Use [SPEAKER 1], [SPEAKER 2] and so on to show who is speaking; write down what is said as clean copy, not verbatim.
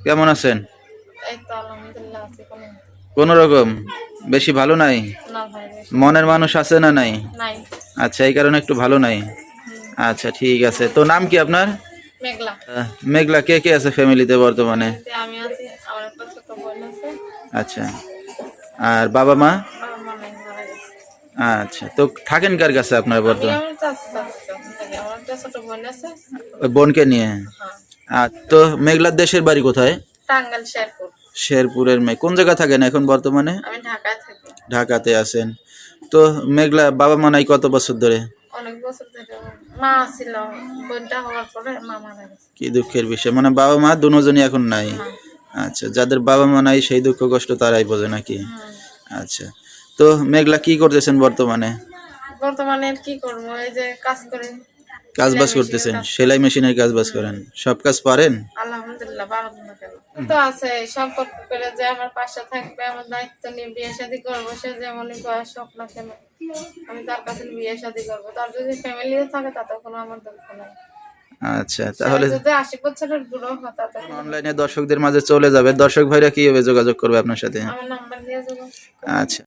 [SPEAKER 1] কেমন আছেন?
[SPEAKER 2] এই তো আলহামদুলিল্লাহ আছি
[SPEAKER 1] কোন রকম? বেশি ভালো নাই?
[SPEAKER 2] না ভাই
[SPEAKER 1] মনের মানুষ আছে না নাই?
[SPEAKER 2] নাই।
[SPEAKER 1] আচ্ছা, এই কারণে একটু ভালো নাই। আচ্ছা, ঠিক আছে। তো নাম কি আপনার?
[SPEAKER 2] মেঘলা।
[SPEAKER 1] মেঘলা, কে কে আছে ফ্যামিলিতে বর্তমানে?
[SPEAKER 2] আমি আছি, আমার একটা ছোট বোন আছে।
[SPEAKER 1] আচ্ছা, আর বাবা মা?
[SPEAKER 2] বাবা মা নাই, মারা গেছে।
[SPEAKER 1] আচ্ছা, তো থাকেন কার কাছে আপনার
[SPEAKER 2] আমি
[SPEAKER 1] বর্তমানে?
[SPEAKER 2] আমার চাচা থাকি, আমার একটা ছোট বোন আছে।
[SPEAKER 1] ওই বোনকে নিয়ে?
[SPEAKER 2] হ্যাঁ।
[SPEAKER 1] তো মেঘলার দেশের বাড়ি কোথায়?
[SPEAKER 2] টাঙ্গাইল শেরপুর।
[SPEAKER 1] শেরপুরের মেয়ে। কোন জায়গা থাকেন এখন বর্তমানে?
[SPEAKER 2] আমি ঢাকায় থাকি।
[SPEAKER 1] ঢাকাতে আছেন। তো মেঘলা বাবা মা নাই কত বছর ধরে?
[SPEAKER 2] অনেক বছর ধরে মা ছিল, বোনটা হওয়ার পরে মা মারা গেছে।
[SPEAKER 1] কি দুঃখের বিষয়, মানে বাবা মা দুজনই এখন নাই।
[SPEAKER 2] না।
[SPEAKER 1] আচ্ছা, যাদের বাবা মা নাই সেই দুঃখ কষ্ট তারাই বোঝে নাকি?
[SPEAKER 2] হুম।
[SPEAKER 1] আচ্ছা, তো মেঘলা কি করতেছেন বর্তমানে?
[SPEAKER 2] বর্তমানে কি করবো, এই যে কাজ করে।
[SPEAKER 1] কাজ
[SPEAKER 2] সেলাই
[SPEAKER 1] বাজ
[SPEAKER 2] মেশিনের
[SPEAKER 1] করতেছেন?
[SPEAKER 2] কাজ করি।
[SPEAKER 1] সেলাই মেশিনের কাজ বাজ করেন? সব কাজ পারেন?
[SPEAKER 2] আলহামদুলিল্লাহ, পারবো না কেন? তো আছে সম্পর্ক করে যে আমার পাশে থাকবে, আমার দায়িত্ব নিয়ে বিয়ে শাদী করবো, সে যেমনই বয়স হোক না কেন আমি তার কাছে বিয়ে শাদী করবো। তার যদি ফ্যামিলিও থাকে তাতেও কোনো আমার দুঃখ নাই।
[SPEAKER 1] আচ্ছা,
[SPEAKER 2] সে
[SPEAKER 1] তাহলে
[SPEAKER 2] যদি 80 বছরের বুড়ো হয় তাতে কোনো
[SPEAKER 1] অনলাইনে দর্শকদের মাঝে চলে যাবে, দর্শক ভাইরা কিভাবে যোগাযোগ করবে আপনার সাথে?
[SPEAKER 2] আমার নাম্বার দিয়ে যাবো।
[SPEAKER 1] আচ্ছা।